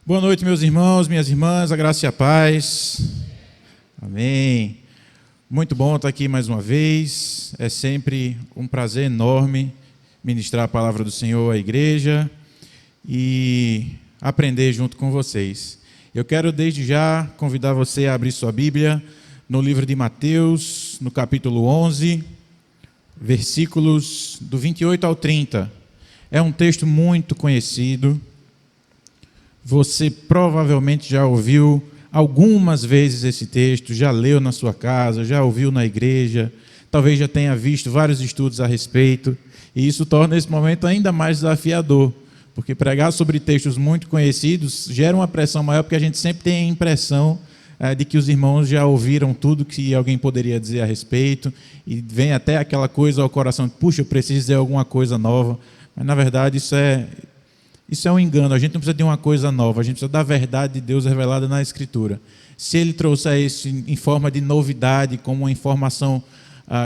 Boa noite, meus irmãos, minhas irmãs, a graça e a paz. Amém. Muito bom estar aqui mais uma vez. É sempre um prazer enorme ministrar a palavra do Senhor à igreja e aprender junto com vocês. Eu quero desde já convidar você a abrir sua Bíblia no livro de Mateus, no capítulo 11, versículos do 28 ao 30. É um texto muito conhecido. Você provavelmente já ouviu algumas vezes esse texto, já leu na sua casa, já ouviu na igreja, talvez já tenha visto vários estudos a respeito, e isso torna esse momento ainda mais desafiador, porque pregar sobre textos muito conhecidos gera uma pressão maior, porque a gente sempre tem a impressão de que os irmãos já ouviram tudo que alguém poderia dizer a respeito, e vem até aquela coisa ao coração, puxa, eu preciso dizer alguma coisa nova, mas na verdade isso é um engano. A gente não precisa de uma coisa nova, a gente precisa da verdade de Deus revelada na Escritura. Se Ele trouxer isso em forma de novidade, como uma informação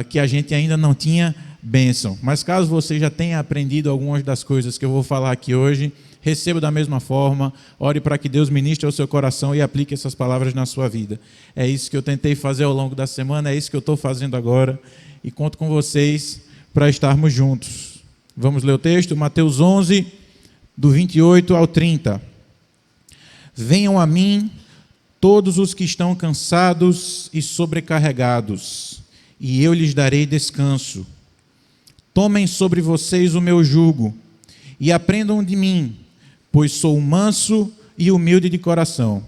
que a gente ainda não tinha, bênção. Mas caso você já tenha aprendido algumas das coisas que eu vou falar aqui hoje, receba da mesma forma, ore para que Deus ministre ao seu coração e aplique essas palavras na sua vida. É isso que eu tentei fazer ao longo da semana, é isso que eu estou fazendo agora, e conto com vocês para estarmos juntos. Vamos ler o texto, Mateus 11, do 28 ao 30. Venham a mim todos os que estão cansados e sobrecarregados, e eu lhes darei descanso. Tomem sobre vocês o meu jugo e aprendam de mim, pois sou manso e humilde de coração,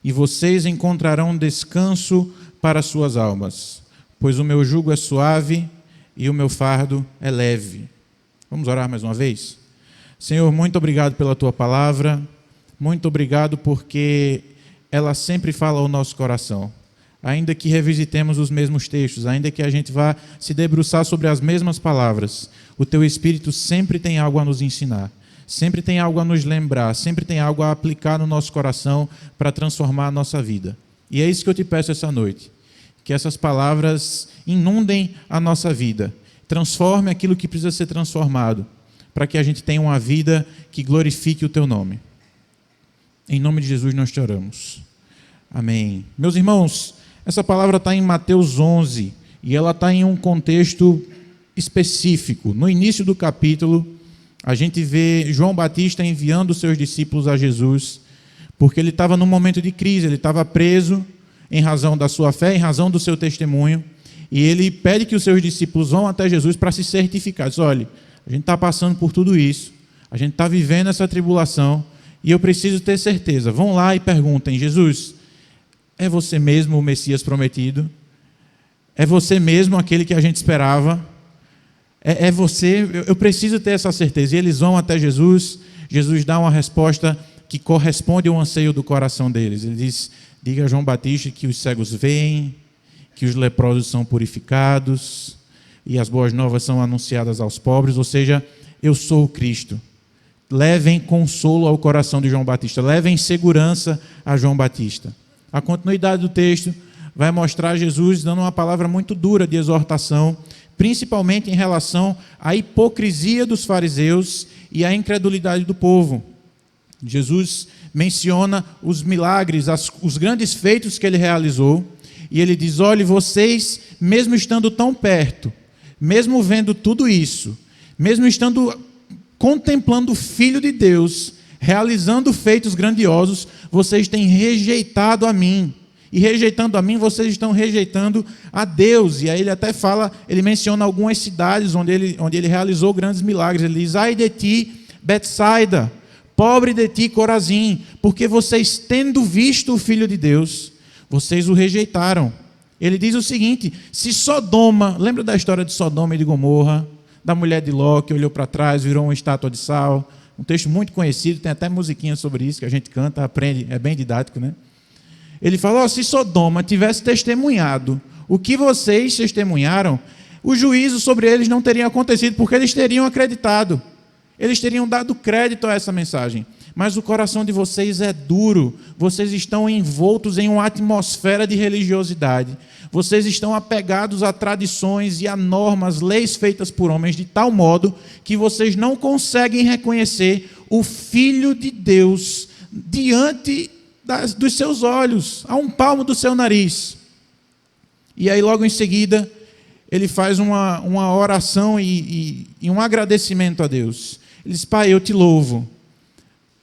e vocês encontrarão descanso para suas almas, pois o meu jugo é suave e o meu fardo é leve. Vamos orar mais uma vez? Senhor, muito obrigado pela Tua palavra, muito obrigado porque ela sempre fala ao nosso coração. Ainda que revisitemos os mesmos textos, ainda que a gente vá se debruçar sobre as mesmas palavras, o Teu Espírito sempre tem algo a nos ensinar, sempre tem algo a nos lembrar, sempre tem algo a aplicar no nosso coração para transformar a nossa vida. E é isso que eu te peço essa noite, que essas palavras inundem a nossa vida, transforme aquilo que precisa ser transformado, para que a gente tenha uma vida que glorifique o Teu nome. Em nome de Jesus nós te oramos. Amém. Meus irmãos, essa palavra está em Mateus 11, e ela está em um contexto específico. No início do capítulo, a gente vê João Batista enviando os seus discípulos a Jesus, porque ele estava num momento de crise, ele estava preso em razão da sua fé, em razão do seu testemunho, e ele pede que os seus discípulos vão até Jesus para se certificar. Diz, olha, a gente está passando por tudo isso, a gente está vivendo essa tribulação e eu preciso ter certeza. Vão lá e perguntem, Jesus, é você mesmo o Messias prometido? É você mesmo aquele que a gente esperava? É você? Eu preciso ter essa certeza. E eles vão até Jesus, Jesus dá uma resposta que corresponde ao anseio do coração deles. Ele diz, diga a João Batista que os cegos veem, que os leprosos são purificados, e as boas novas são anunciadas aos pobres, ou seja, eu sou o Cristo. Levem consolo ao coração de João Batista, levem segurança a João Batista. A continuidade do texto vai mostrar Jesus dando uma palavra muito dura de exortação, principalmente em relação à hipocrisia dos fariseus e à incredulidade do povo. Jesus menciona os milagres, os grandes feitos que ele realizou, e ele diz, olhe, vocês, mesmo estando tão perto, mesmo vendo tudo isso, mesmo estando contemplando o Filho de Deus, realizando feitos grandiosos, vocês têm rejeitado a mim. E rejeitando a mim, vocês estão rejeitando a Deus. E aí ele até fala, ele menciona algumas cidades onde ele realizou grandes milagres. Ele diz, ai de ti, Betsaida, pobre de ti, Corazim, porque vocês, tendo visto o Filho de Deus, vocês o rejeitaram. Ele diz o seguinte, se Sodoma, lembra da história de Sodoma e de Gomorra, da mulher de Ló que olhou para trás, virou uma estátua de sal, um texto muito conhecido, tem até musiquinha sobre isso, que a gente canta, aprende, é bem didático, né? Ele falou, se Sodoma tivesse testemunhado o que vocês testemunharam, o juízo sobre eles não teria acontecido, porque eles teriam acreditado, eles teriam dado crédito a essa mensagem. Mas o coração de vocês é duro, vocês estão envoltos em uma atmosfera de religiosidade, vocês estão apegados a tradições e a normas, leis feitas por homens, de tal modo que vocês não conseguem reconhecer o Filho de Deus diante dos seus olhos, a um palmo do seu nariz. E aí, logo em seguida, ele faz uma oração e um agradecimento a Deus. Ele diz: Pai, eu te louvo,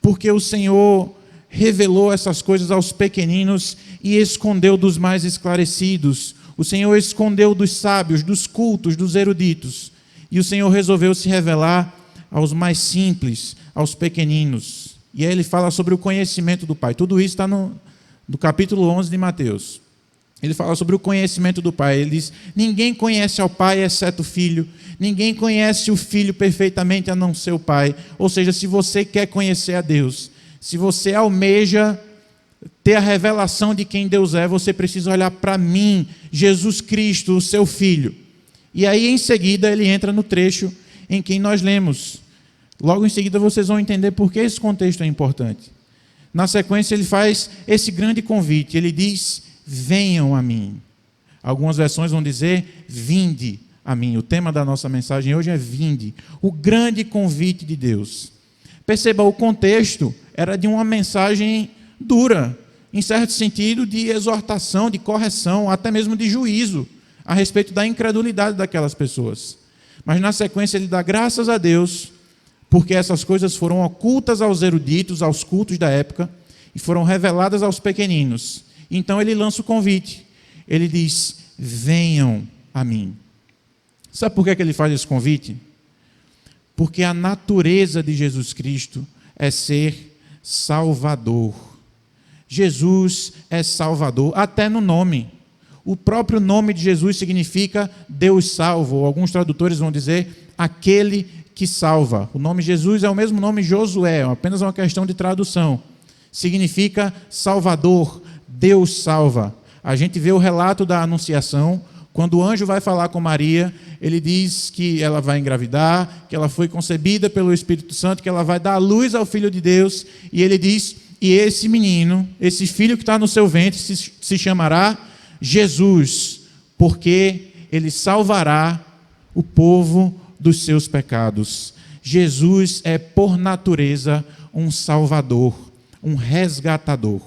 porque o Senhor revelou essas coisas aos pequeninos e escondeu dos mais esclarecidos. O Senhor escondeu dos sábios, dos cultos, dos eruditos. E o Senhor resolveu se revelar aos mais simples, aos pequeninos. E aí ele fala sobre o conhecimento do Pai. Tudo isso está no capítulo 11 de Mateus. Ele fala sobre o conhecimento do Pai. Ele diz: ninguém conhece ao Pai exceto o Filho. Ninguém conhece o Filho perfeitamente a não ser o Pai. Ou seja, se você quer conhecer a Deus, se você almeja ter a revelação de quem Deus é, você precisa olhar para mim, Jesus Cristo, o seu Filho. E aí, em seguida, ele entra no trecho em que nós lemos. Logo em seguida, vocês vão entender por que esse contexto é importante. Na sequência, ele faz esse grande convite. Ele diz: venham a mim. Algumas versões vão dizer: vinde a mim. O tema da nossa mensagem hoje é vinde. O grande convite de Deus. Perceba, o contexto era de uma mensagem dura, em certo sentido de exortação, de correção, até mesmo de juízo, a respeito da incredulidade daquelas pessoas. Mas na sequência ele dá graças a Deus, porque essas coisas foram ocultas aos eruditos, aos cultos da época, e foram reveladas aos pequeninos. Então ele lança o convite. Ele diz: venham a mim. Sabe por que ele faz esse convite? Porque a natureza de Jesus Cristo é ser Salvador. Jesus é Salvador, até no nome. O próprio nome de Jesus significa Deus salvo, ou alguns tradutores vão dizer aquele que salva. O nome Jesus é o mesmo nome Josué, é apenas uma questão de tradução. Significa Salvador, Deus salva. A gente vê o relato da Anunciação. Quando o anjo vai falar com Maria, ele diz que ela vai engravidar, que ela foi concebida pelo Espírito Santo, que ela vai dar luz ao Filho de Deus, e ele diz: e esse menino, esse filho que está no seu ventre, se chamará Jesus, porque ele salvará o povo dos seus pecados. Jesus é, por natureza, um salvador, um resgatador.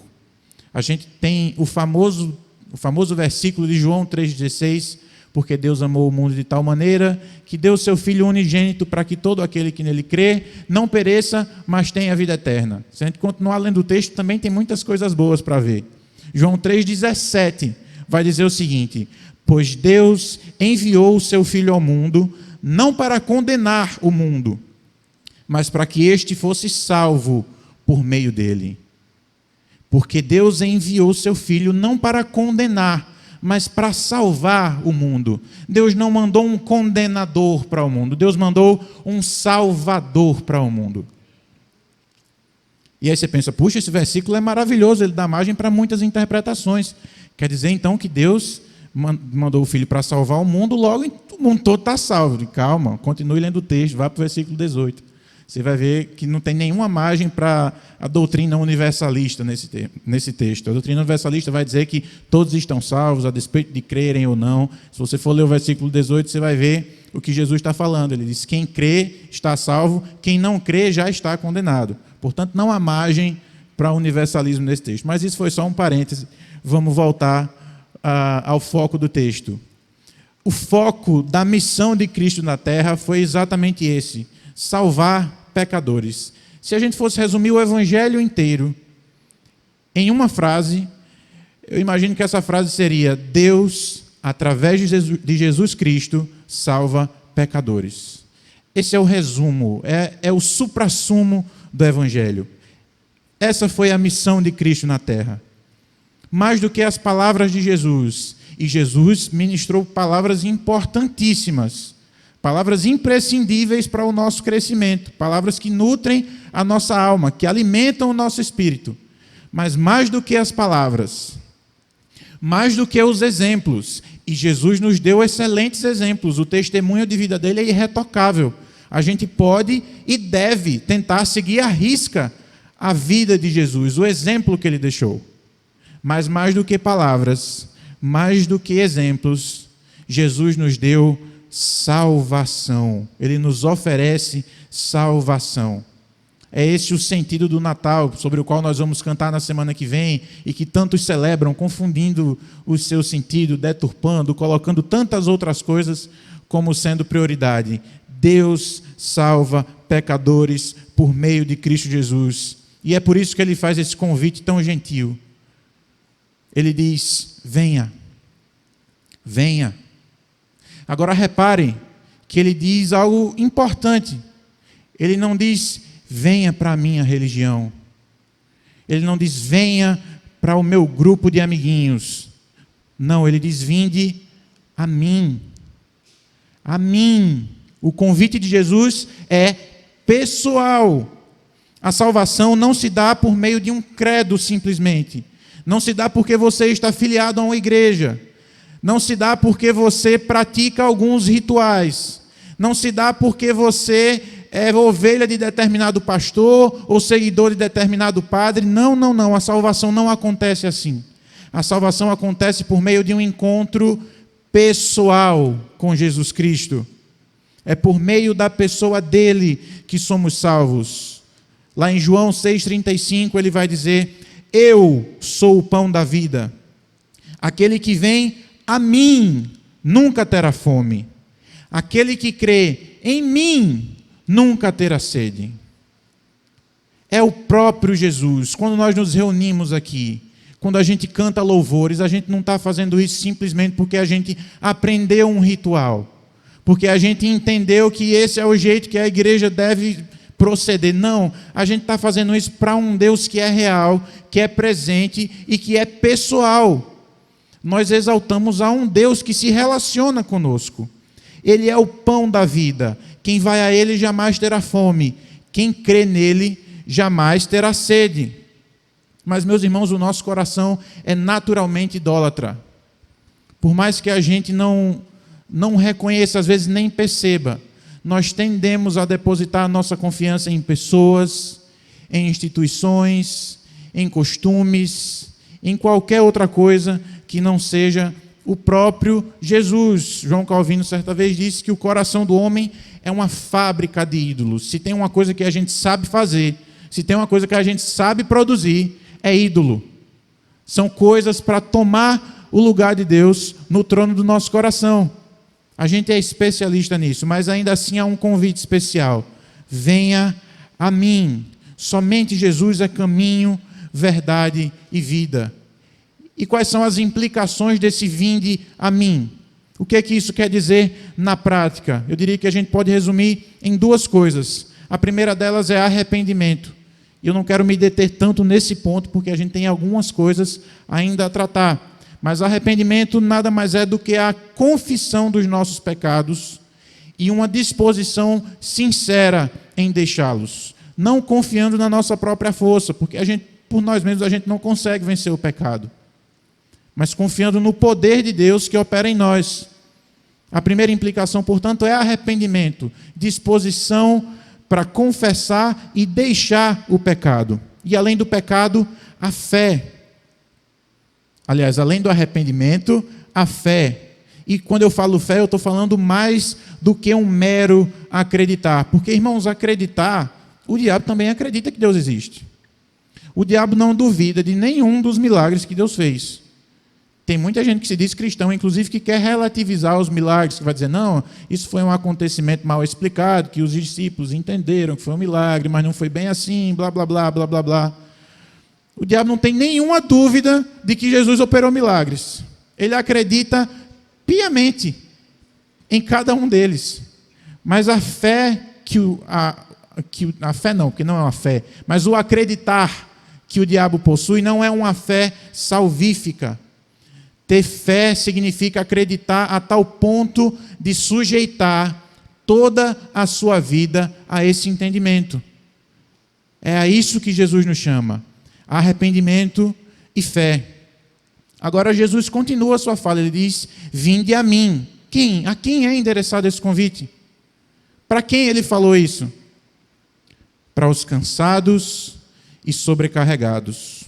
A gente tem o famoso versículo de João 3,16, porque Deus amou o mundo de tal maneira que deu o seu Filho unigênito para que todo aquele que nele crê não pereça, mas tenha vida eterna. Se a gente continuar lendo o texto, também tem muitas coisas boas para ver. João 3,17 vai dizer o seguinte: pois Deus enviou o seu Filho ao mundo, não para condenar o mundo, mas para que este fosse salvo por meio dele. Porque Deus enviou o seu Filho não para condenar, mas para salvar o mundo. Deus não mandou um condenador para o mundo, Deus mandou um salvador para o mundo. E aí você pensa: puxa, esse versículo é maravilhoso, ele dá margem para muitas interpretações. Quer dizer então que Deus mandou o Filho para salvar o mundo, logo o mundo todo está salvo. Calma, continue lendo o texto, vá para o versículo 18. Você vai ver que não tem nenhuma margem para a doutrina universalista nesse texto. A doutrina universalista vai dizer que todos estão salvos, a despeito de crerem ou não. Se você for ler o versículo 18, você vai ver o que Jesus está falando. Ele diz: quem crê está salvo, quem não crê já está condenado. Portanto, não há margem para o universalismo nesse texto. Mas isso foi só um parêntese. Vamos voltar ao foco do texto. O foco da missão de Cristo na terra foi exatamente esse: salvar pecadores. Se a gente fosse resumir o evangelho inteiro em uma frase, eu imagino que essa frase seria: Deus, através de Jesus Cristo, salva pecadores. Esse é o resumo, é o suprassumo do evangelho. Essa foi a missão de Cristo na terra. Mais do que as palavras de Jesus, e Jesus ministrou palavras importantíssimas, palavras imprescindíveis para o nosso crescimento, palavras que nutrem a nossa alma, que alimentam o nosso espírito. Mas mais do que as palavras, mais do que os exemplos, e Jesus nos deu excelentes exemplos, o testemunho de vida dele é irretocável. A gente pode e deve tentar seguir à risca a vida de Jesus, o exemplo que ele deixou. Mas mais do que palavras, mais do que exemplos, Jesus nos deu salvação. Ele nos oferece salvação. É esse o sentido do Natal, sobre o qual nós vamos cantar na semana que vem, e que tantos celebram, confundindo o seu sentido, deturpando, colocando tantas outras coisas como sendo prioridade. Deus salva pecadores por meio de Cristo Jesus. E é por isso que ele faz esse convite tão gentil. Ele diz: venha, venha. Agora reparem que ele diz algo importante. Ele não diz: venha para a minha religião. Ele não diz: venha para o meu grupo de amiguinhos. Não, ele diz: vinde a mim. A mim. O convite de Jesus é pessoal. A salvação não se dá por meio de um credo simplesmente. Não se dá porque você está afiliado a uma igreja. Não se dá porque você pratica alguns rituais. Não se dá porque você é ovelha de determinado pastor ou seguidor de determinado padre. Não, não, não. A salvação não acontece assim. A salvação acontece por meio de um encontro pessoal com Jesus Cristo. É por meio da pessoa dele que somos salvos. Lá em João 6,35 ele vai dizer: eu sou o pão da vida. Aquele que vem a mim nunca terá fome. Aquele que crê em mim nunca terá sede. É o próprio Jesus. Quando nós nos reunimos aqui, quando a gente canta louvores, a gente não está fazendo isso simplesmente porque a gente aprendeu um ritual, porque a gente entendeu que esse é o jeito que a igreja deve proceder. Não, a gente está fazendo isso para um Deus que é real, que é presente e que é pessoal. Nós exaltamos a um Deus que se relaciona conosco. Ele é o pão da vida. Quem vai a ele jamais terá fome. Quem crê nele jamais terá sede. Mas, meus irmãos, o nosso coração é naturalmente idólatra. Por mais que a gente não reconheça, às vezes nem perceba, nós tendemos a depositar a nossa confiança em pessoas, em instituições, em costumes, em qualquer outra coisa que não seja o próprio Jesus. João Calvino certa vez disse que o coração do homem é uma fábrica de ídolos. Se tem uma coisa que a gente sabe fazer, se tem uma coisa que a gente sabe produzir, é ídolo. São coisas para tomar o lugar de Deus no trono do nosso coração. A gente é especialista nisso, mas ainda assim há um convite especial. Venha a mim. Somente Jesus é caminho, verdade e vida. E quais são as implicações desse vinde a mim? O que é que isso quer dizer na prática? Eu diria que a gente pode resumir em duas coisas. A primeira delas é arrependimento. E eu não quero me deter tanto nesse ponto, porque a gente tem algumas coisas ainda a tratar. Mas arrependimento nada mais é do que a confissão dos nossos pecados e uma disposição sincera em deixá-los. Não confiando na nossa própria força, porque por nós mesmos a gente não consegue vencer o pecado. Mas confiando no poder de Deus que opera em nós. A primeira implicação, portanto, é arrependimento, disposição para confessar e deixar o pecado. E além do pecado, a fé. Aliás, além do arrependimento, a fé. E quando eu falo fé, eu estou falando mais do que um mero acreditar. Porque, irmãos, acreditar, o diabo também acredita que Deus existe. O diabo não duvida de nenhum dos milagres que Deus fez. Tem muita gente que se diz cristão, inclusive, que quer relativizar os milagres, que vai dizer: não, isso foi um acontecimento mal explicado, que os discípulos entenderam que foi um milagre, mas não foi bem assim, blá, blá, blá, blá, blá, blá. O diabo não tem nenhuma dúvida de que Jesus operou milagres. Ele acredita piamente em cada um deles. Mas a fé a fé não, porque não é uma fé, mas o acreditar que o diabo possui não é uma fé salvífica. Ter fé significa acreditar a tal ponto de sujeitar toda a sua vida a esse entendimento. É a isso que Jesus nos chama. Arrependimento e fé. Agora Jesus continua a sua fala, ele diz: vinde a mim. A quem é endereçado esse convite? Para quem ele falou isso? Para os cansados e sobrecarregados.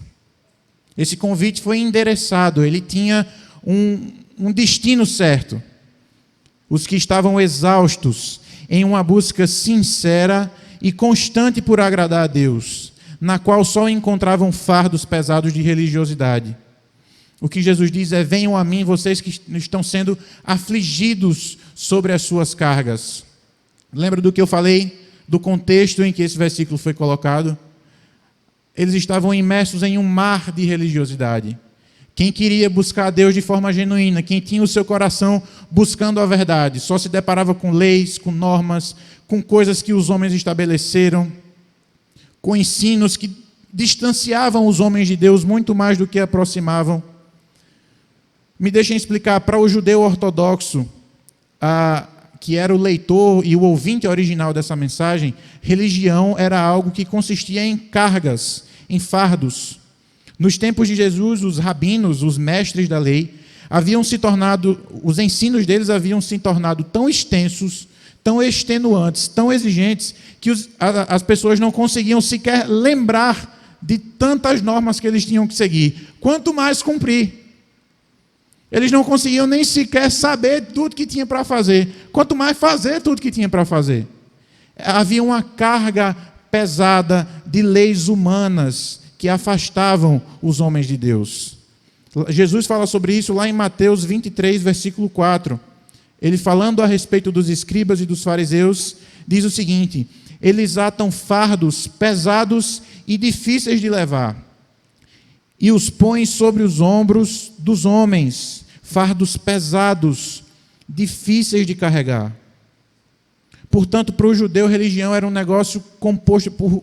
Esse convite foi endereçado, ele tinha um destino certo. Os que estavam exaustos em uma busca sincera e constante por agradar a Deus, na qual só encontravam fardos pesados de religiosidade. O que Jesus diz é: venham a mim, vocês que estão sendo afligidos sobre as suas cargas. Lembra do que eu falei, do contexto em que esse versículo foi colocado? Eles estavam imersos em um mar de religiosidade. Quem queria buscar a Deus de forma genuína, quem tinha o seu coração buscando a verdade, só se deparava com leis, com normas, com coisas que os homens estabeleceram, com ensinos que distanciavam os homens de Deus muito mais do que aproximavam. Me deixem explicar, para o judeu ortodoxo, que era o leitor e o ouvinte original dessa mensagem, religião era algo que consistia em cargas, em fardos. Nos tempos de Jesus, os rabinos, os mestres da lei, os ensinos deles haviam se tornado tão extensos, tão extenuantes, tão exigentes, que as pessoas não conseguiam sequer lembrar de tantas normas que eles tinham que seguir, quanto mais cumprir. Eles não conseguiam nem sequer saber tudo que tinha para fazer, quanto mais fazer tudo que tinha para fazer. Havia uma carga pesada de leis humanas que afastavam os homens de Deus. Jesus fala sobre isso lá em Mateus 23, versículo 4. Ele, falando a respeito dos escribas e dos fariseus, diz o seguinte: eles atam fardos pesados e difíceis de levar, e os põem sobre os ombros dos homens, fardos pesados, difíceis de carregar. Portanto, para o judeu, religião era um negócio composto por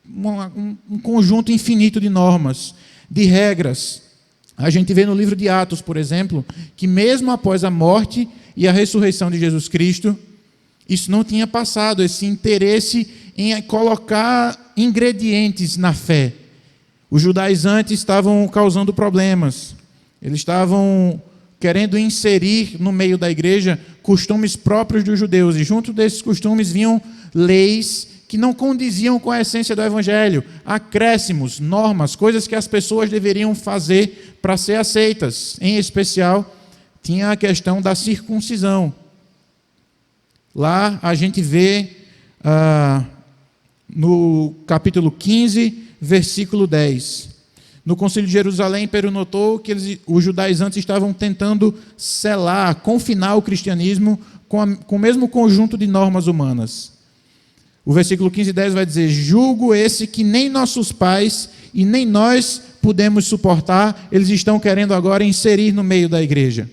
um conjunto infinito de normas, de regras. A gente vê no livro de Atos, por exemplo, que mesmo após a morte e a ressurreição de Jesus Cristo, isso não tinha passado, esse interesse em colocar ingredientes na fé. Os judaizantes estavam causando problemas. Eles estavam querendo inserir no meio da igreja costumes próprios dos judeus. E junto desses costumes vinham leis que não condiziam com a essência do evangelho. Acréscimos, normas, coisas que as pessoas deveriam fazer para ser aceitas. Em especial, tinha a questão da circuncisão. Lá a gente vê no capítulo 15, versículo 10. No Concílio de Jerusalém, Pedro notou que os judaizantes estavam tentando selar, confinar o cristianismo com o mesmo conjunto de normas humanas. O versículo 15 e 10 vai dizer: julgo esse que nem nossos pais e nem nós pudemos suportar, eles estão querendo agora inserir no meio da igreja.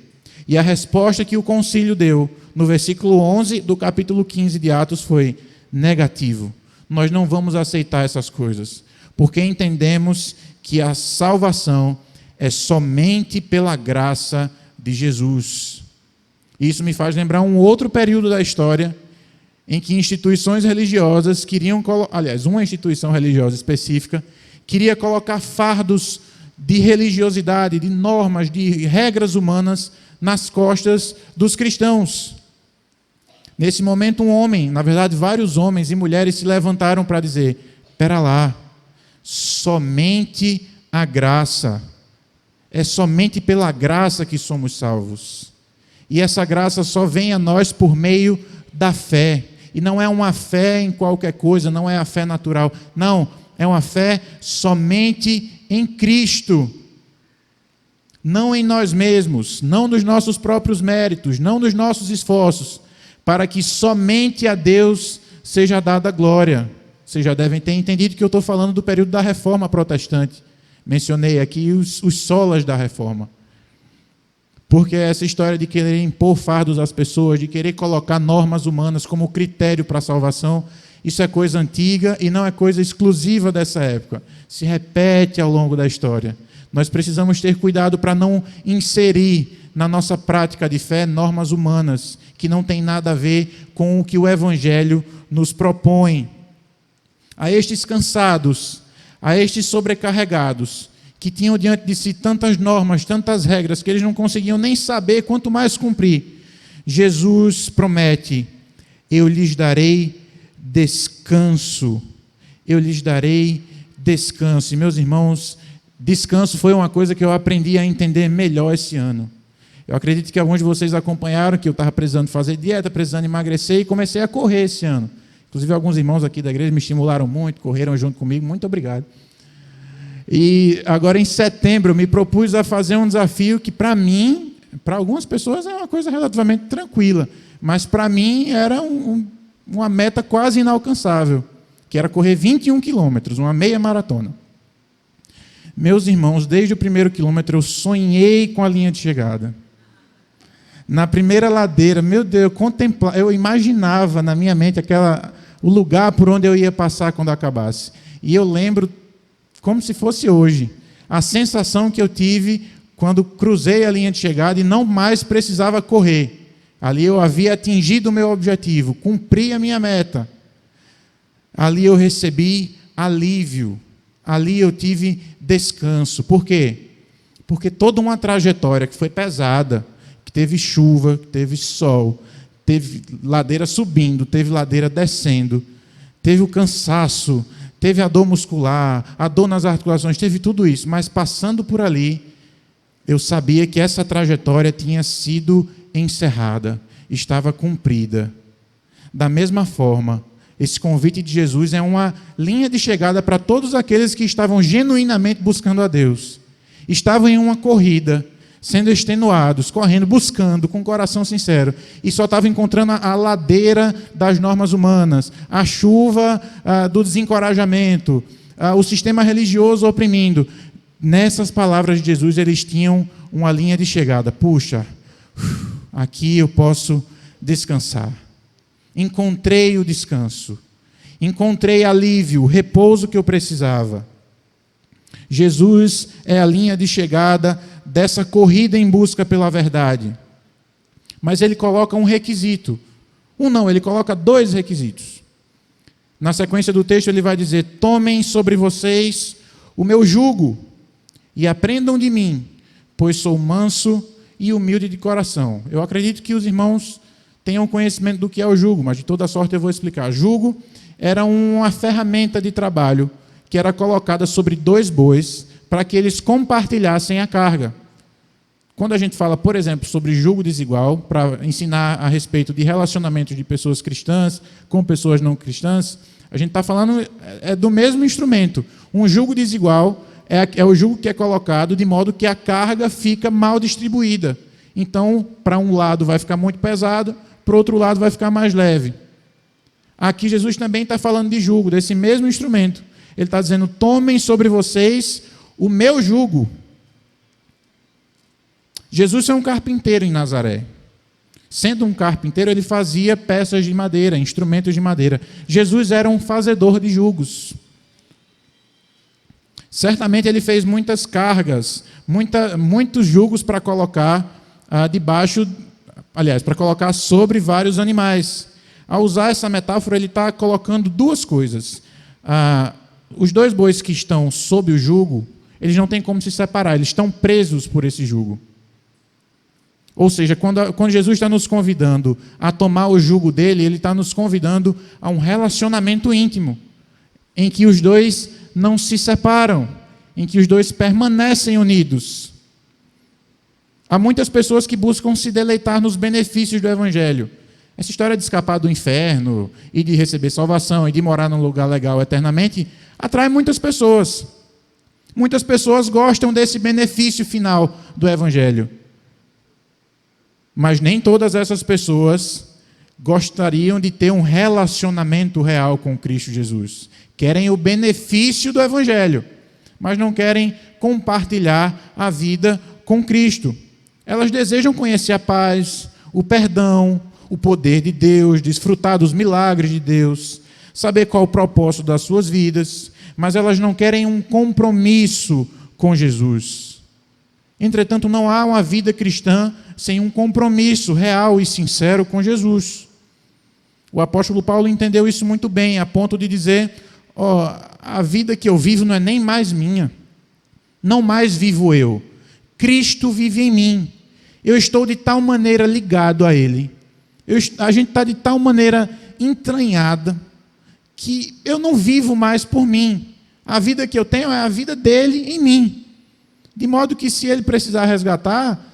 E a resposta que o concílio deu, no versículo 11 do capítulo 15 de Atos, foi negativo. Nós não vamos aceitar essas coisas, porque entendemos que a salvação é somente pela graça de Jesus. Isso me faz lembrar um outro período da história em que instituições religiosas uma instituição religiosa específica queria colocar fardos de religiosidade, de normas, de regras humanas nas costas dos cristãos. Nesse momento, um homem, na verdade vários homens e mulheres se levantaram para dizer: espera lá, somente a graça, é somente pela graça que somos salvos. E essa graça só vem a nós por meio da fé. E não é uma fé em qualquer coisa, não é a fé natural. Não, é uma fé somente em Cristo. Não em nós mesmos, não nos nossos próprios méritos, não nos nossos esforços, para que somente a Deus seja dada a glória. Vocês já devem ter entendido que eu estou falando do período da Reforma Protestante. Mencionei aqui os solas da Reforma. Porque essa história de querer impor fardos às pessoas, de querer colocar normas humanas como critério para a salvação, isso é coisa antiga e não é coisa exclusiva dessa época. Se repete ao longo da história. Nós precisamos ter cuidado para não inserir na nossa prática de fé normas humanas que não têm nada a ver com o que o Evangelho nos propõe. A estes cansados, a estes sobrecarregados, que tinham diante de si tantas normas, tantas regras, que eles não conseguiam nem saber, quanto mais cumprir, Jesus promete: eu lhes darei descanso. Eu lhes darei descanso. E, meus irmãos, descanso foi uma coisa que eu aprendi a entender melhor esse ano. Eu acredito que alguns de vocês acompanharam que eu estava precisando fazer dieta, precisando emagrecer, e comecei a correr esse ano. Inclusive, alguns irmãos aqui da igreja me estimularam muito, correram junto comigo, muito obrigado. E agora, em setembro, eu me propus a fazer um desafio que, para mim, para algumas pessoas, é uma coisa relativamente tranquila, mas, para mim, era uma meta quase inalcançável, que era correr 21 quilômetros, uma meia maratona. Meus irmãos, desde o primeiro quilômetro, eu sonhei com a linha de chegada. Na primeira ladeira, meu Deus, eu imaginava na minha mente o lugar por onde eu ia passar quando acabasse. E eu lembro, como se fosse hoje, a sensação que eu tive quando cruzei a linha de chegada e não mais precisava correr. Ali eu havia atingido o meu objetivo, cumpri a minha meta. Ali eu recebi alívio, ali eu tive descanso. Por quê? Porque toda uma trajetória que foi pesada, que teve chuva, que teve sol, teve ladeira subindo, teve ladeira descendo, teve o cansaço, teve a dor muscular, a dor nas articulações, teve tudo isso, mas passando por ali, eu sabia que essa trajetória tinha sido encerrada, estava cumprida. Da mesma forma, esse convite de Jesus é uma linha de chegada para todos aqueles que estavam genuinamente buscando a Deus. Estavam em uma corrida, sendo extenuados, correndo, buscando, com o coração sincero, e só estavam encontrando a ladeira das normas humanas, a chuva do desencorajamento, o sistema religioso oprimindo. Nessas palavras de Jesus, eles tinham uma linha de chegada. Puxa, aqui eu posso descansar. Encontrei o descanso. Encontrei alívio, o repouso que eu precisava. Jesus é a linha de chegada dessa corrida em busca pela verdade. Mas ele coloca um requisito. Ele coloca 2 requisitos. Na sequência do texto ele vai dizer: tomem sobre vocês o meu jugo e aprendam de mim, pois sou manso e humilde de coração. Eu acredito que os irmãos tenham conhecimento do que é o jugo, mas de toda sorte eu vou explicar. Jugo era uma ferramenta de trabalho que era colocada sobre 2 bois para que eles compartilhassem a carga. Quando a gente fala, por exemplo, sobre jugo desigual, para ensinar a respeito de relacionamentos de pessoas cristãs com pessoas não cristãs, a gente está falando do mesmo instrumento. Um jugo desigual é o jugo que é colocado de modo que a carga fica mal distribuída. Então, para um lado vai ficar muito pesado, para o outro lado vai ficar mais leve. Aqui Jesus também está falando de jugo, desse mesmo instrumento. Ele está dizendo: tomem sobre vocês o meu jugo. Jesus é um carpinteiro em Nazaré. Sendo um carpinteiro, ele fazia peças de madeira, instrumentos de madeira. Jesus era um fazedor de jugos. Certamente ele fez muitas cargas, muitos jugos para colocar para colocar sobre vários animais. Ao usar essa metáfora, ele está colocando 2 coisas. Os 2 bois que estão sob o jugo, eles não têm como se separar, eles estão presos por esse jugo. Ou seja, quando Jesus está nos convidando a tomar o jugo dele, ele está nos convidando a um relacionamento íntimo, em que os 2 não se separam, em que os 2 permanecem unidos. Há muitas pessoas que buscam se deleitar nos benefícios do Evangelho. Essa história de escapar do inferno e de receber salvação e de morar num lugar legal eternamente atrai muitas pessoas. Muitas pessoas gostam desse benefício final do Evangelho. Mas nem todas essas pessoas gostariam de ter um relacionamento real com Cristo Jesus. Querem o benefício do Evangelho, mas não querem compartilhar a vida com Cristo. Elas desejam conhecer a paz, o perdão, o poder de Deus, desfrutar dos milagres de Deus, saber qual o propósito das suas vidas, mas elas não querem um compromisso com Jesus. Entretanto, não há uma vida cristã sem um compromisso real e sincero com Jesus. O apóstolo Paulo entendeu isso muito bem, a ponto de dizer: a vida que eu vivo não é nem mais minha, não mais vivo eu, Cristo vive em mim. Eu estou de tal maneira ligado a Ele, a gente está de tal maneira entranhada, que eu não vivo mais por mim. A vida que eu tenho é a vida dele em mim. De modo que, se ele precisar resgatar,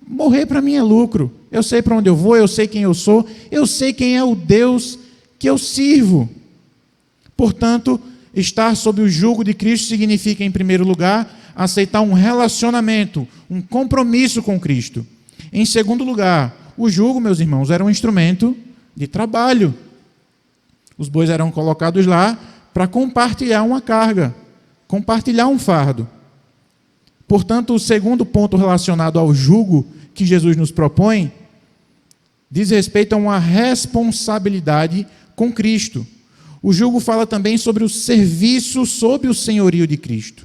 morrer para mim é lucro. Eu sei para onde eu vou, eu sei quem eu sou, eu sei quem é o Deus que eu sirvo. Portanto, estar sob o jugo de Cristo significa, em primeiro lugar, aceitar um relacionamento, um compromisso com Cristo. Em segundo lugar, o jugo, meus irmãos, era um instrumento de trabalho. Os bois eram colocados lá para compartilhar uma carga, compartilhar um fardo. Portanto, o segundo ponto relacionado ao jugo que Jesus nos propõe diz respeito a uma responsabilidade com Cristo. O jugo fala também sobre o serviço sob o senhorio de Cristo.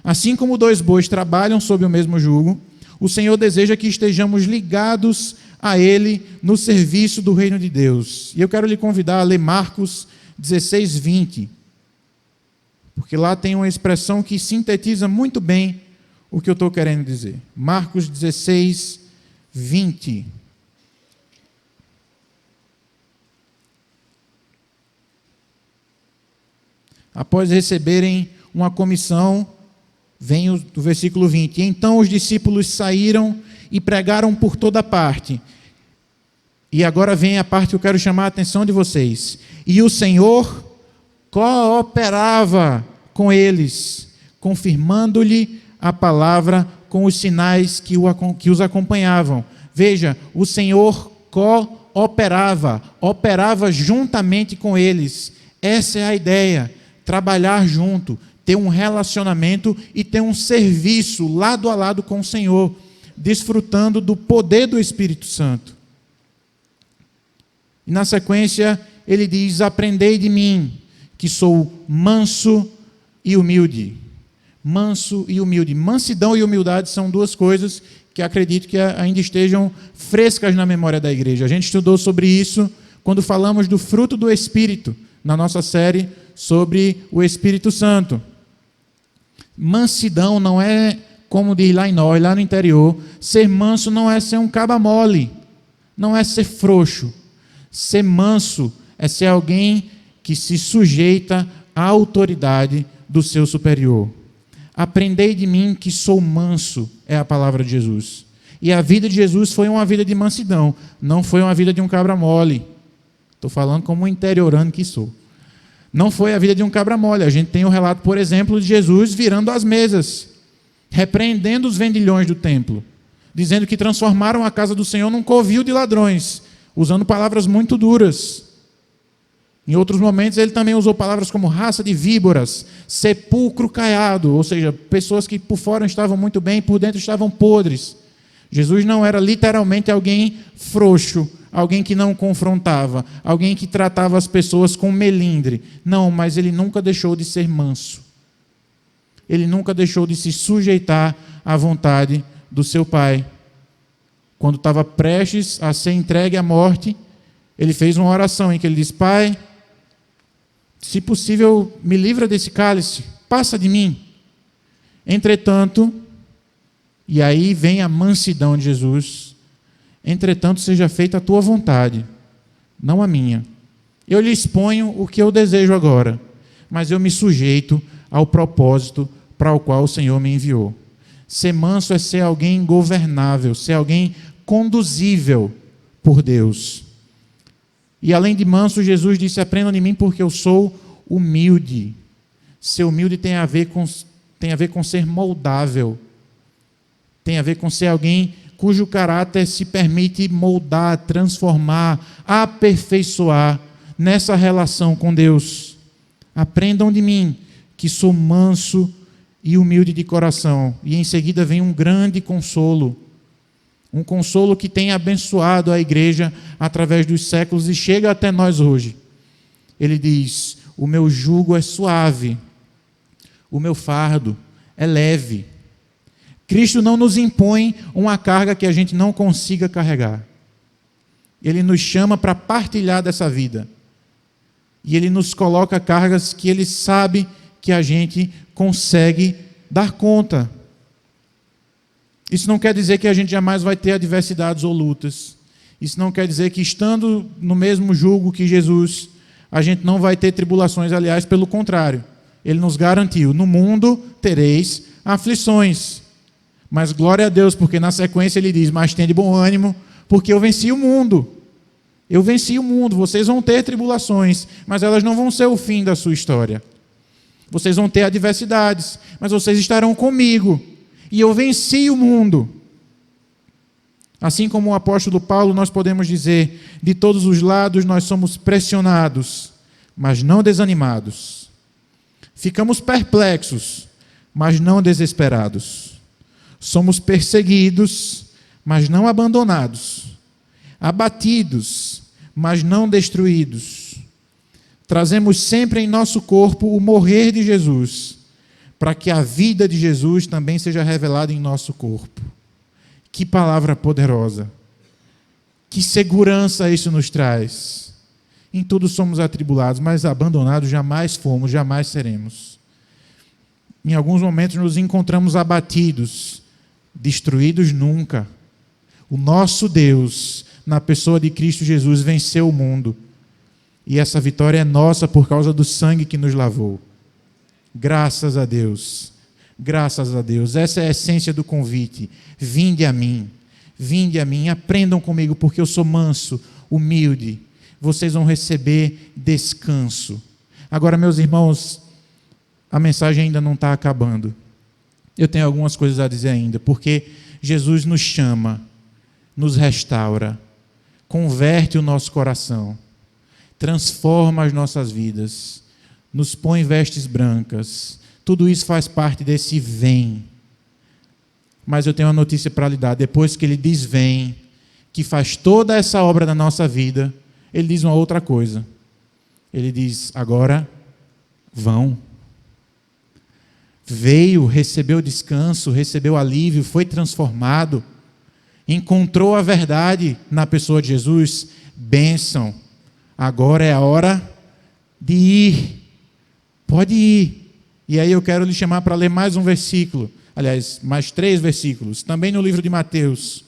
Assim como dois bois trabalham sob o mesmo jugo, o Senhor deseja que estejamos ligados a Ele no serviço do reino de Deus. E eu quero lhe convidar a ler Marcos 16, 20, porque lá tem uma expressão que sintetiza muito bem o que eu estou querendo dizer. Marcos 16, 20. Após receberem uma comissão, vem o versículo 20. Então os discípulos saíram e pregaram por toda parte. E agora vem a parte que eu quero chamar a atenção de vocês. E o Senhor cooperava com eles, confirmando-lhe a palavra com os sinais que os acompanhavam. Veja, o Senhor cooperava, operava juntamente com eles. Essa é a ideia, trabalhar junto, ter um relacionamento e ter um serviço lado a lado com o Senhor, desfrutando do poder do Espírito Santo. E na sequência, ele diz: aprendei de mim, que sou manso e humilde. Manso e humilde. Mansidão e humildade são duas coisas que acredito que ainda estejam frescas na memória da igreja. A gente estudou sobre isso quando falamos do fruto do Espírito, na nossa série sobre o Espírito Santo. Mansidão não é, como diz lá em nós, lá no interior, ser manso não é ser um caba mole, não é ser frouxo. Ser manso é ser alguém que se sujeita à autoridade do seu superior. Aprendei de mim que sou manso, é a palavra de Jesus. E a vida de Jesus foi uma vida de mansidão, não foi uma vida de um cabra mole. Estou falando como um interiorano que sou. Não foi a vida de um cabra mole. A gente tem o relato, por exemplo, de Jesus virando as mesas, repreendendo os vendilhões do templo, dizendo que transformaram a casa do Senhor num covil de ladrões, usando palavras muito duras. Em outros momentos, ele também usou palavras como raça de víboras, sepulcro caiado, ou seja, pessoas que por fora estavam muito bem, por dentro estavam podres. Jesus não era literalmente alguém frouxo, alguém que não confrontava, alguém que tratava as pessoas com melindre. Não, mas ele nunca deixou de ser manso. Ele nunca deixou de se sujeitar à vontade do seu Pai. Quando estava prestes a ser entregue à morte, ele fez uma oração em que ele diz: Pai, se possível, me livra desse cálice, passa de mim. Entretanto, e aí vem a mansidão de Jesus, entretanto, seja feita a tua vontade, não a minha. Eu lhe exponho o que eu desejo agora, mas eu me sujeito ao propósito para o qual o Senhor me enviou. Ser manso é ser alguém governável, ser alguém conduzível por Deus. E além de manso, Jesus disse: aprendam de mim porque eu sou humilde. Ser humilde tem a ver com ser moldável. Tem a ver com ser alguém cujo caráter se permite moldar, transformar, aperfeiçoar nessa relação com Deus. Aprendam de mim que sou manso e humilde de coração. E em seguida vem um grande consolo. Um consolo que tem abençoado a igreja através dos séculos e chega até nós hoje. Ele diz: o meu jugo é suave, o meu fardo é leve. Cristo não nos impõe uma carga que a gente não consiga carregar. Ele nos chama para partilhar dessa vida. E Ele nos coloca cargas que Ele sabe que a gente consegue dar conta. Isso não quer dizer que a gente jamais vai ter adversidades ou lutas. Isso não quer dizer que, estando no mesmo jugo que Jesus, a gente não vai ter tribulações. Aliás, pelo contrário, Ele nos garantiu: no mundo tereis aflições. Mas glória a Deus, porque na sequência Ele diz: mas tende bom ânimo, porque eu venci o mundo. Eu venci o mundo, vocês vão ter tribulações, mas elas não vão ser o fim da sua história. Vocês vão ter adversidades, mas vocês estarão comigo. E eu venci o mundo. Assim como o apóstolo Paulo, nós podemos dizer, de todos os lados nós somos pressionados, mas não desanimados. Ficamos perplexos, mas não desesperados. Somos perseguidos, mas não abandonados. Abatidos, mas não destruídos. Trazemos sempre em nosso corpo o morrer de Jesus, para que a vida de Jesus também seja revelada em nosso corpo. Que palavra poderosa! Que segurança isso nos traz! Em tudo somos atribulados, mas abandonados jamais fomos, jamais seremos. Em alguns momentos nos encontramos abatidos, destruídos nunca. O nosso Deus, na pessoa de Cristo Jesus, venceu o mundo. E essa vitória é nossa por causa do sangue que nos lavou. Graças a Deus. Graças a Deus. Essa é a essência do convite. Vinde a mim, aprendam comigo, porque eu sou manso, humilde. Vocês vão receber descanso. Agora, meus irmãos, a mensagem ainda não está acabando. Eu tenho algumas coisas a dizer ainda, porque Jesus nos chama, nos restaura, converte o nosso coração, transforma as nossas vidas, nos põe vestes brancas. Tudo isso faz parte desse vem. Mas eu tenho uma notícia para lhe dar. Depois que ele diz vem, que faz toda essa obra na nossa vida, ele diz uma outra coisa. Ele diz, agora vão. Veio, recebeu descanso, recebeu alívio, foi transformado, encontrou a verdade na pessoa de Jesus. Bênção. Agora é a hora de ir. Pode ir. E aí eu quero lhe chamar para ler mais um versículo. Aliás, mais 3 versículos. Também no livro de Mateus.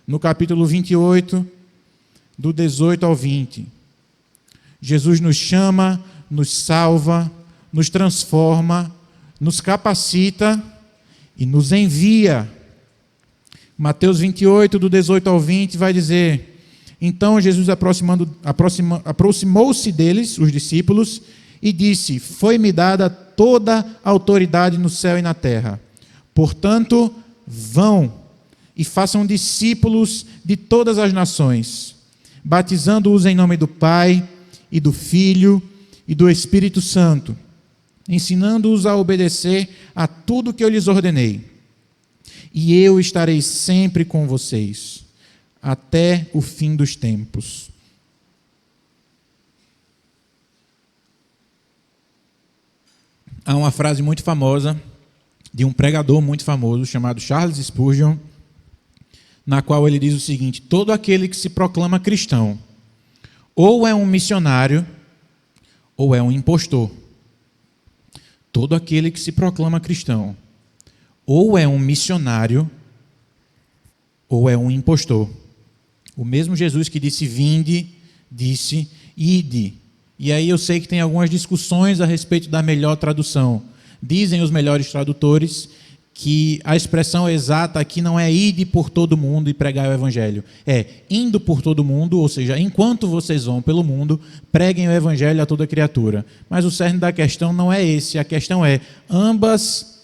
No capítulo 28, do 18 ao 20. Jesus nos chama, nos salva, nos transforma, nos capacita e nos envia. Mateus 28, do 18 ao 20, vai dizer: então Jesus aproximou-se deles, os discípulos, e disse: foi-me dada toda a autoridade no céu e na terra. Portanto, vão e façam discípulos de todas as nações, batizando-os em nome do Pai e do Filho e do Espírito Santo, ensinando-os a obedecer a tudo que eu lhes ordenei. E eu estarei sempre com vocês, até o fim dos tempos. Há uma frase muito famosa, de um pregador muito famoso, chamado Charles Spurgeon, na qual ele diz o seguinte: todo aquele que se proclama cristão, ou é um missionário, ou é um impostor. Todo aquele que se proclama cristão, ou é um missionário, ou é um impostor. O mesmo Jesus que disse vinde, disse ide. E aí eu sei que tem algumas discussões a respeito da melhor tradução. Dizem os melhores tradutores que a expressão exata aqui não é ide por todo mundo e pregar o evangelho. É indo por todo mundo, ou seja, enquanto vocês vão pelo mundo, preguem o evangelho a toda criatura. Mas o cerne da questão não é esse. A questão é, ambas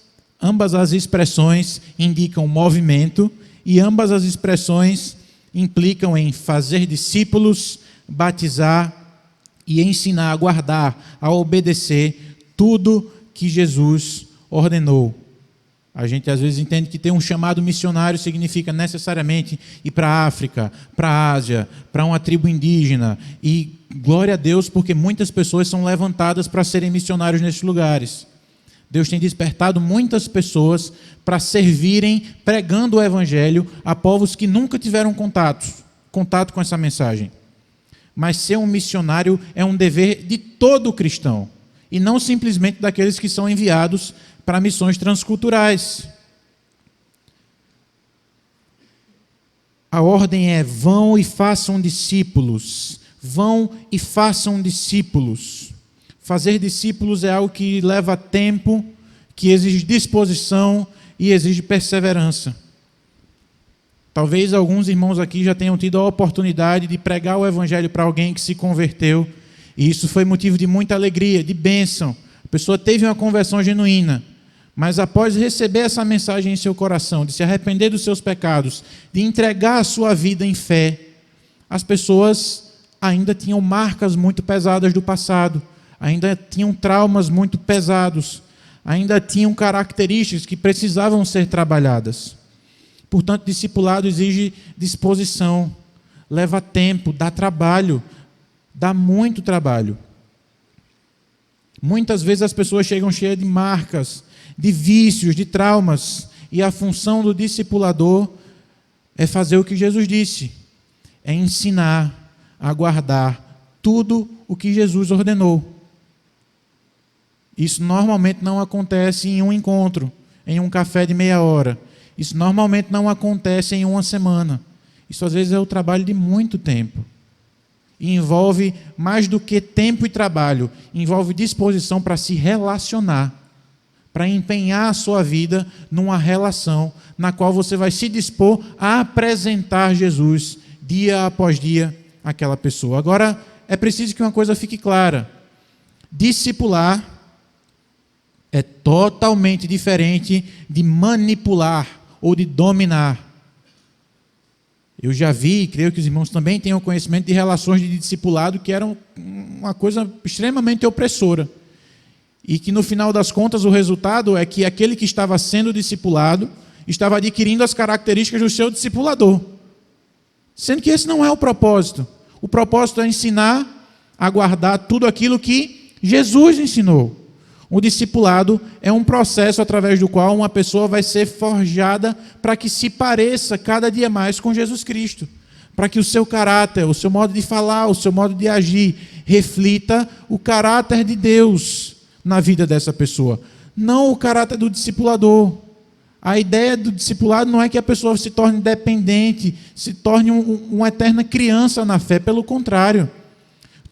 as expressões indicam movimento e ambas as expressões implicam em fazer discípulos, batizar e ensinar a guardar, a obedecer tudo que Jesus ordenou. A gente às vezes entende que ter um chamado missionário significa necessariamente ir para a África, para a Ásia, para uma tribo indígena. E glória a Deus, porque muitas pessoas são levantadas para serem missionários nesses lugares. Deus tem despertado muitas pessoas para servirem pregando o evangelho a povos que nunca tiveram contato com essa mensagem. Mas ser um missionário é um dever de todo cristão, e não simplesmente daqueles que são enviados para missões transculturais. A ordem é: vão e façam discípulos. Vão e façam discípulos. Fazer discípulos é algo que leva tempo, que exige disposição e exige perseverança. Talvez alguns irmãos aqui já tenham tido a oportunidade de pregar o evangelho para alguém que se converteu, e isso foi motivo de muita alegria, de bênção. A pessoa teve uma conversão genuína, mas após receber essa mensagem em seu coração, de se arrepender dos seus pecados, de entregar a sua vida em fé, as pessoas ainda tinham marcas muito pesadas do passado, ainda tinham traumas muito pesados, ainda tinham características que precisavam ser trabalhadas. Portanto, discipulado exige disposição, leva tempo, dá trabalho, dá muito trabalho. Muitas vezes as pessoas chegam cheias de marcas, de vícios, de traumas, e a função do discipulador é fazer o que Jesus disse, é ensinar a guardar tudo o que Jesus ordenou. Isso normalmente não acontece em um encontro, em um café de meia hora. Isso normalmente não acontece em uma semana. Isso às vezes é o trabalho de muito tempo. E envolve mais do que tempo e trabalho, envolve disposição para se relacionar, para empenhar a sua vida numa relação na qual você vai se dispor a apresentar Jesus dia após dia àquela pessoa. Agora, é preciso que uma coisa fique clara. Discipular é totalmente diferente de manipular ou de dominar. Eu já vi, e creio que os irmãos também tenham conhecimento de relações de discipulado que eram uma coisa extremamente opressora. E que no final das contas o resultado é que aquele que estava sendo discipulado estava adquirindo as características do seu discipulador. Sendo que esse não é o propósito. O propósito é ensinar a guardar tudo aquilo que Jesus ensinou. O discipulado é um processo através do qual uma pessoa vai ser forjada para que se pareça cada dia mais com Jesus Cristo. Para que o seu caráter, o seu modo de falar, o seu modo de agir reflita o caráter de Deus na vida dessa pessoa. Não o caráter do discipulador. A ideia do discipulado não é que a pessoa se torne dependente, se torne uma eterna criança na fé. Pelo contrário,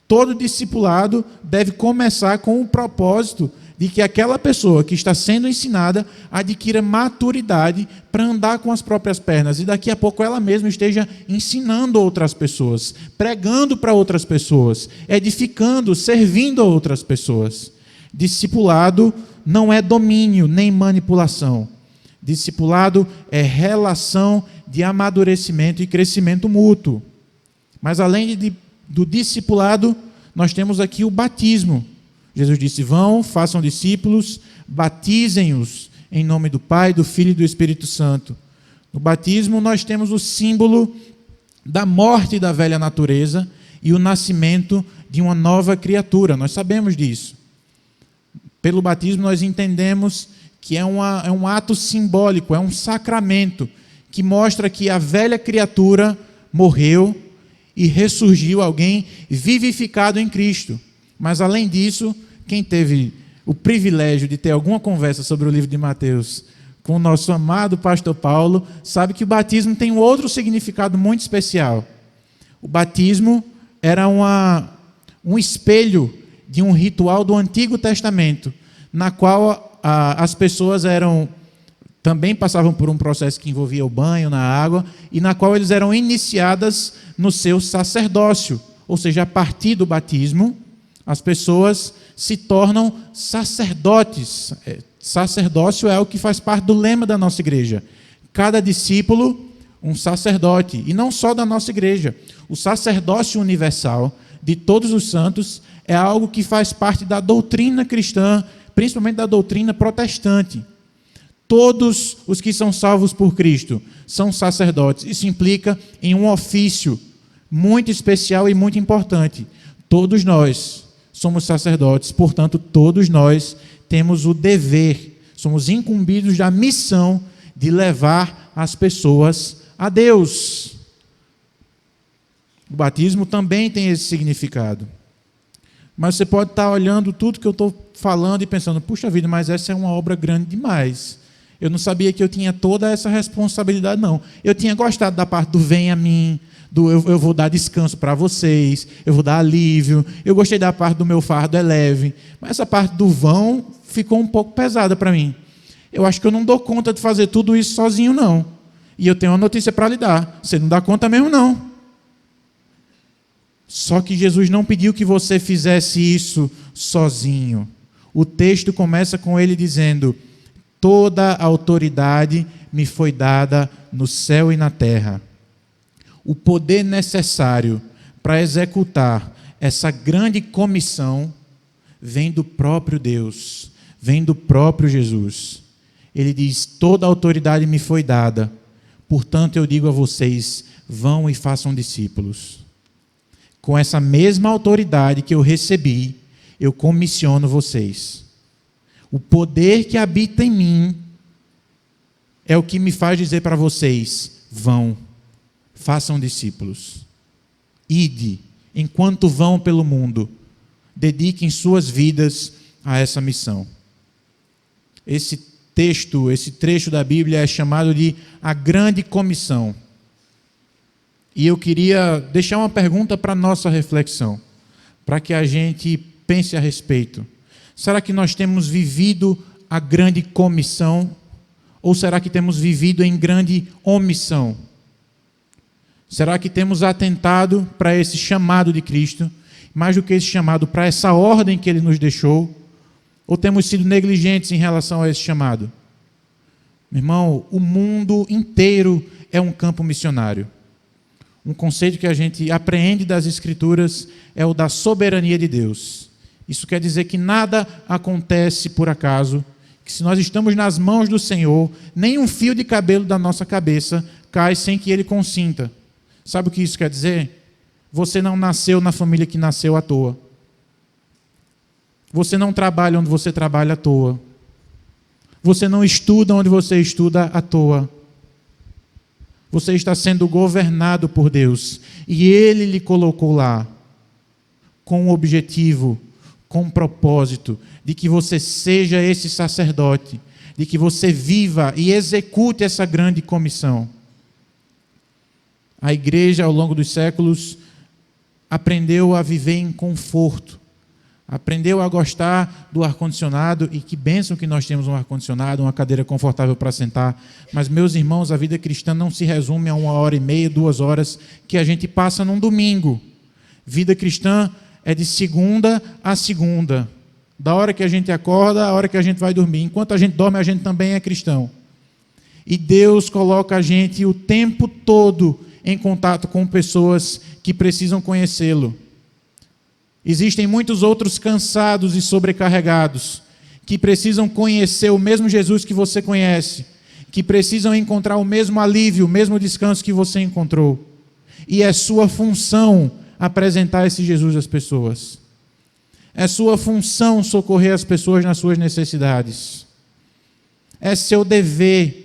todo discipulado deve começar com o propósito de que aquela pessoa que está sendo ensinada adquira maturidade para andar com as próprias pernas e daqui a pouco ela mesma esteja ensinando outras pessoas, pregando para outras pessoas, edificando, servindo a outras pessoas. Discipulado não é domínio nem manipulação. Discipulado é relação de amadurecimento e crescimento mútuo. Mas além do discipulado, nós temos aqui o batismo. Jesus disse: vão, façam discípulos, batizem-os em nome do Pai, do Filho e do Espírito Santo. No batismo nós temos o símbolo da morte da velha natureza e o nascimento de uma nova criatura. Nós sabemos disso. Pelo batismo nós entendemos que é um ato simbólico, é um sacramento que mostra que a velha criatura morreu e ressurgiu alguém vivificado em Cristo. Mas, além disso, quem teve o privilégio de ter alguma conversa sobre o livro de Mateus com o nosso amado pastor Paulo, sabe que o batismo tem um outro significado muito especial. O batismo era um espelho de um ritual do Antigo Testamento, na qual as pessoas também passavam por um processo que envolvia o banho na água, e na qual eles eram iniciadas no seu sacerdócio. Ou seja, a partir do batismo, as pessoas se tornam sacerdotes. Sacerdócio é o que faz parte do lema da nossa igreja. Cada discípulo, um sacerdote. E não só da nossa igreja. O sacerdócio universal de todos os santos é algo que faz parte da doutrina cristã, principalmente da doutrina protestante. Todos os que são salvos por Cristo são sacerdotes. Isso implica em um ofício muito especial e muito importante. Todos nós somos sacerdotes, portanto, todos nós temos o dever, somos incumbidos da missão de levar as pessoas a Deus. O batismo também tem esse significado. Mas você pode estar olhando tudo que eu estou falando e pensando: puxa vida, mas essa é uma obra grande demais. Eu não sabia que eu tinha toda essa responsabilidade, não. Eu tinha gostado da parte do vem a mim, eu vou dar descanso para vocês, eu vou dar alívio. Eu gostei da parte do meu fardo é leve. Mas essa parte do vão ficou um pouco pesada para mim. Eu acho que eu não dou conta de fazer tudo isso sozinho, não. e eu tenho uma notícia para lhe dar. Você não dá conta mesmo, não. Só que Jesus não pediu que você fizesse isso sozinho. O texto começa com ele dizendo: toda a autoridade me foi dada no céu e na terra. O poder necessário para executar essa grande comissão vem do próprio Deus, vem do próprio Jesus. Ele diz: toda a autoridade me foi dada, portanto eu digo a vocês, vão e façam discípulos. Com essa mesma autoridade que eu recebi, eu comissiono vocês. O poder que habita em mim é o que me faz dizer para vocês: vão, façam discípulos. Ide, enquanto vão pelo mundo, dediquem suas vidas a essa missão. Esse trecho da Bíblia é chamado de a Grande Comissão. E eu queria deixar uma pergunta para a nossa reflexão, para que a gente pense a respeito. Será que nós temos vivido a grande comissão? Ou será que temos vivido em grande omissão? Será que temos atentado para esse chamado de Cristo, mais do que esse chamado, para essa ordem que Ele nos deixou? Ou temos sido negligentes em relação a esse chamado? Meu irmão, o mundo inteiro é um campo missionário. Um conceito que a gente apreende das Escrituras é o da soberania de Deus. Isso quer dizer que nada acontece por acaso, que se nós estamos nas mãos do Senhor, nem um fio de cabelo da nossa cabeça cai sem que Ele consinta. Sabe o que isso quer dizer? Você não nasceu na família que nasceu à toa. Você não trabalha onde você trabalha à toa. Você não estuda onde você estuda à toa. Você está sendo governado por Deus. E Ele lhe colocou lá com o objetivo, com o propósito de que você seja esse sacerdote, de que você viva e execute essa grande comissão. A igreja, ao longo dos séculos, aprendeu a viver em conforto, aprendeu a gostar do ar-condicionado, e que bênção que nós temos um ar-condicionado, uma cadeira confortável para sentar. Mas, meus irmãos, a vida cristã não se resume a 1h30, 2 horas que a gente passa num domingo. Vida cristã é de segunda a segunda, da hora que a gente acorda à hora que a gente vai dormir. Enquanto a gente dorme, a gente também é cristão. E Deus coloca a gente o tempo todo em contato com pessoas que precisam conhecê-lo. Existem muitos outros cansados e sobrecarregados que precisam conhecer o mesmo Jesus que você conhece, que precisam encontrar o mesmo alívio, o mesmo descanso que você encontrou. E é sua função apresentar esse Jesus às pessoas. É sua função socorrer as pessoas nas suas necessidades. É seu dever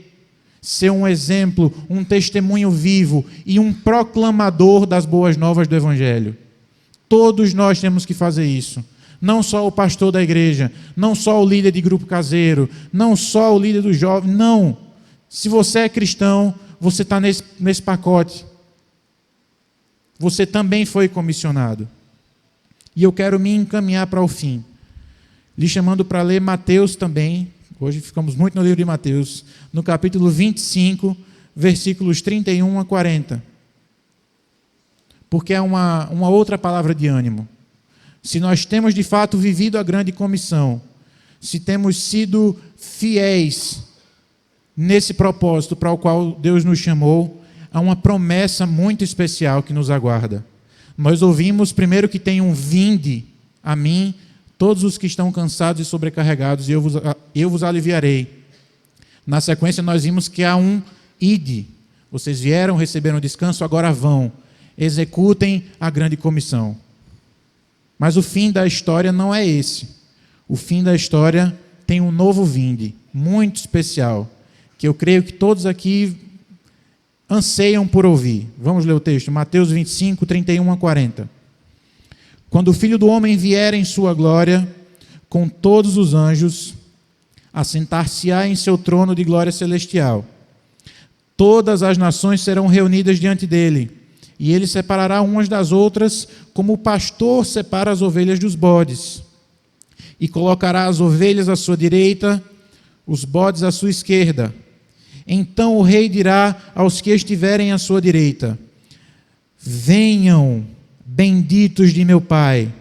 ser um exemplo, um testemunho vivo e um proclamador das boas novas do Evangelho. Todos nós temos que fazer isso. Não só o pastor da igreja, não só o líder de grupo caseiro, não só o líder do jovem, não. Se você é cristão, você está nesse pacote. Você também foi comissionado. E eu quero me encaminhar para o fim, lhe chamando para ler Mateus também. Hoje ficamos muito no livro de Mateus, no capítulo 25, versículos 31 a 40. Porque é uma outra palavra de ânimo. Se nós temos de fato vivido a grande comissão, se temos sido fiéis nesse propósito para o qual Deus nos chamou, há uma promessa muito especial que nos aguarda. Nós ouvimos primeiro que tem um vinde a mim, todos os que estão cansados e sobrecarregados, e eu vos aliviarei. Na sequência nós vimos que há um ide. Vocês vieram, receberam descanso, agora vão. Executem a grande comissão. Mas o fim da história não é esse. O fim da história tem um novo vinde, muito especial, que eu creio que todos aqui anseiam por ouvir. Vamos ler o texto, Mateus 25, 31 a 40. Quando o Filho do Homem vier em sua glória, com todos os anjos, assentar-se-á em seu trono de glória celestial. Todas as nações serão reunidas diante dele, e ele separará umas das outras, como o pastor separa as ovelhas dos bodes. E colocará as ovelhas à sua direita, os bodes à sua esquerda. Então o rei dirá aos que estiverem à sua direita: venham, benditos de meu Pai,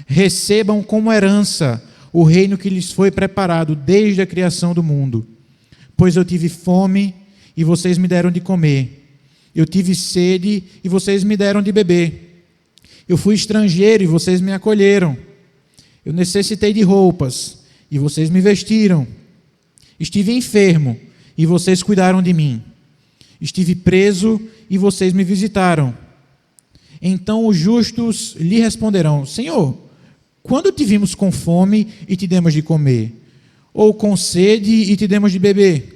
recebam como herança o reino que lhes foi preparado desde a criação do mundo. Pois eu tive fome e vocês me deram de comer. Eu tive sede e vocês me deram de beber. Eu fui estrangeiro e vocês me acolheram. Eu necessitei de roupas e vocês me vestiram. Estive enfermo e vocês cuidaram de mim. Estive preso e vocês me visitaram. Então os justos lhe responderão: Senhor, quando te vimos com fome e te demos de comer? Ou com sede e te demos de beber?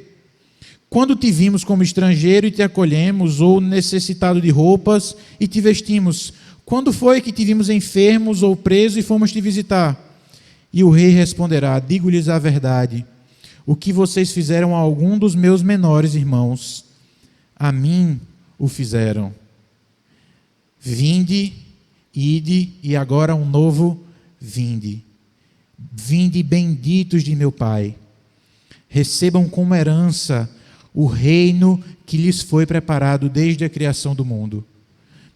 Quando te vimos como estrangeiro e te acolhemos? Ou necessitado de roupas e te vestimos? Quando foi que te vimos enfermos ou preso e fomos te visitar? E o rei responderá: digo-lhes a verdade, o que vocês fizeram a algum dos meus menores irmãos, a mim o fizeram. Vinde, ide, e agora um novo vinde. Vinde, benditos de meu Pai. Recebam como herança o reino que lhes foi preparado desde a criação do mundo.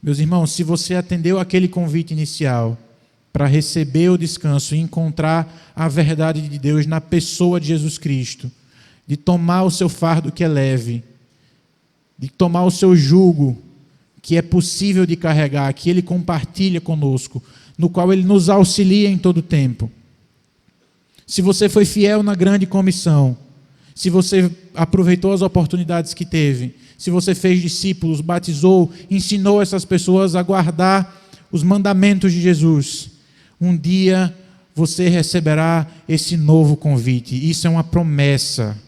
Meus irmãos, se você atendeu aquele convite inicial para receber o descanso e encontrar a verdade de Deus na pessoa de Jesus Cristo, de tomar o seu fardo que é leve, de tomar o seu jugo que é possível de carregar, que Ele compartilha conosco, no qual Ele nos auxilia em todo o tempo. Se você foi fiel na grande comissão, se você aproveitou as oportunidades que teve, se você fez discípulos, batizou, ensinou essas pessoas a guardar os mandamentos de Jesus, um dia você receberá esse novo convite. Isso é uma promessa.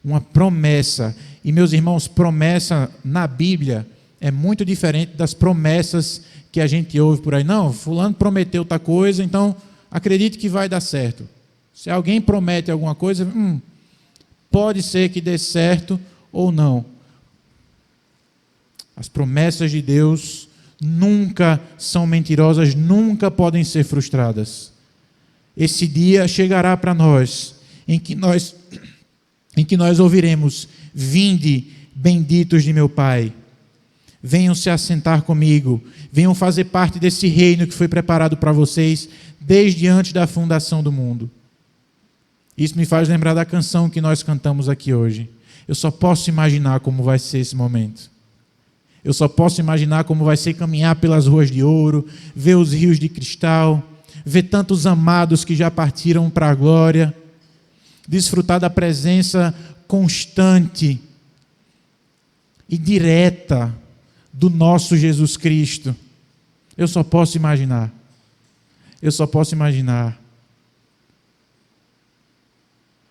Uma promessa. E, meus irmãos, promessa na Bíblia é muito diferente das promessas que a gente ouve por aí. Não, fulano prometeu outra coisa, então acredite que vai dar certo. Se alguém promete alguma coisa, pode ser que dê certo ou não. As promessas de Deus nunca são mentirosas, nunca podem ser frustradas. Esse dia chegará para nós, em que nós ouviremos: vinde, benditos de meu Pai. Venham se assentar comigo, venham fazer parte desse reino que foi preparado para vocês desde antes da fundação do mundo. Isso me faz lembrar da canção que nós cantamos aqui hoje. Eu só posso imaginar como vai ser esse momento. Eu só posso imaginar como vai ser caminhar pelas ruas de ouro, ver os rios de cristal, ver tantos amados que já partiram para a glória, desfrutar da presença constante e direta do nosso Jesus Cristo. Eu só posso imaginar. Eu só posso imaginar.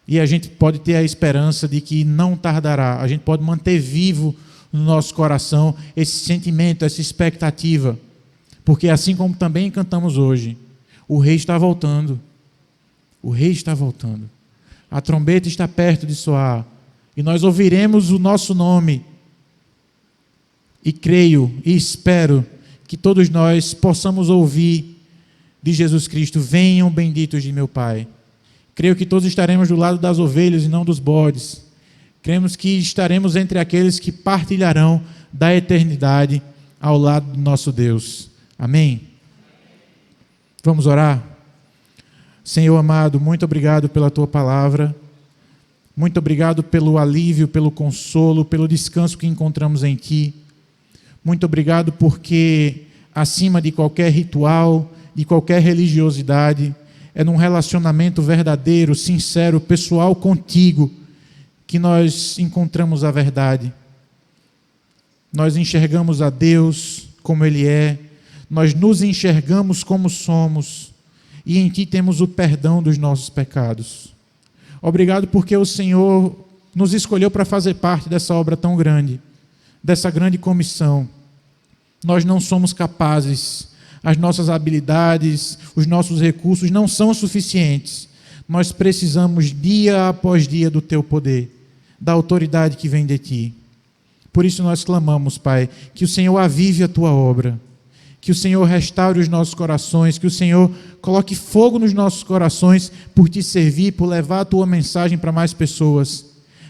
E a gente pode ter a esperança de que não tardará. A gente pode manter vivo no nosso coração esse sentimento, essa expectativa. Porque assim como também cantamos hoje, o Rei está voltando. O Rei está voltando. A trombeta está perto de soar. E nós ouviremos o nosso nome. E creio e espero que todos nós possamos ouvir de Jesus Cristo: venham, benditos de meu Pai. Creio que todos estaremos do lado das ovelhas e não dos bodes. Cremos que estaremos entre aqueles que partilharão da eternidade ao lado do nosso Deus. Amém? Vamos orar? Senhor amado, muito obrigado pela Tua palavra. Muito obrigado pelo alívio, pelo consolo, pelo descanso que encontramos em Ti. Muito obrigado porque, acima de qualquer ritual, de qualquer religiosidade, é num relacionamento verdadeiro, sincero, pessoal contigo que nós encontramos a verdade. Nós enxergamos a Deus como Ele é, nós nos enxergamos como somos e em Ti temos o perdão dos nossos pecados. Obrigado porque o Senhor nos escolheu para fazer parte dessa obra tão grande, dessa grande comissão. Nós não somos capazes. As nossas habilidades, os nossos recursos não são suficientes. Nós precisamos dia após dia do Teu poder, da autoridade que vem de Ti. Por isso nós clamamos, Pai, que o Senhor avive a Tua obra, que o Senhor restaure os nossos corações, que o Senhor coloque fogo nos nossos corações por Te servir, por levar a Tua mensagem para mais pessoas.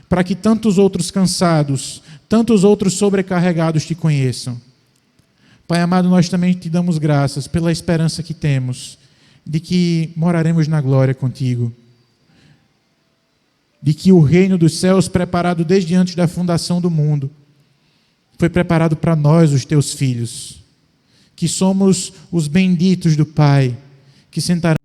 para que tantos outros cansados, tantos outros sobrecarregados te conheçam. Pai amado, nós também te damos graças pela esperança que temos de que moraremos na glória contigo, de que o reino dos céus, preparado desde antes da fundação do mundo, foi preparado para nós, os teus filhos, que somos os benditos do Pai, que sentarão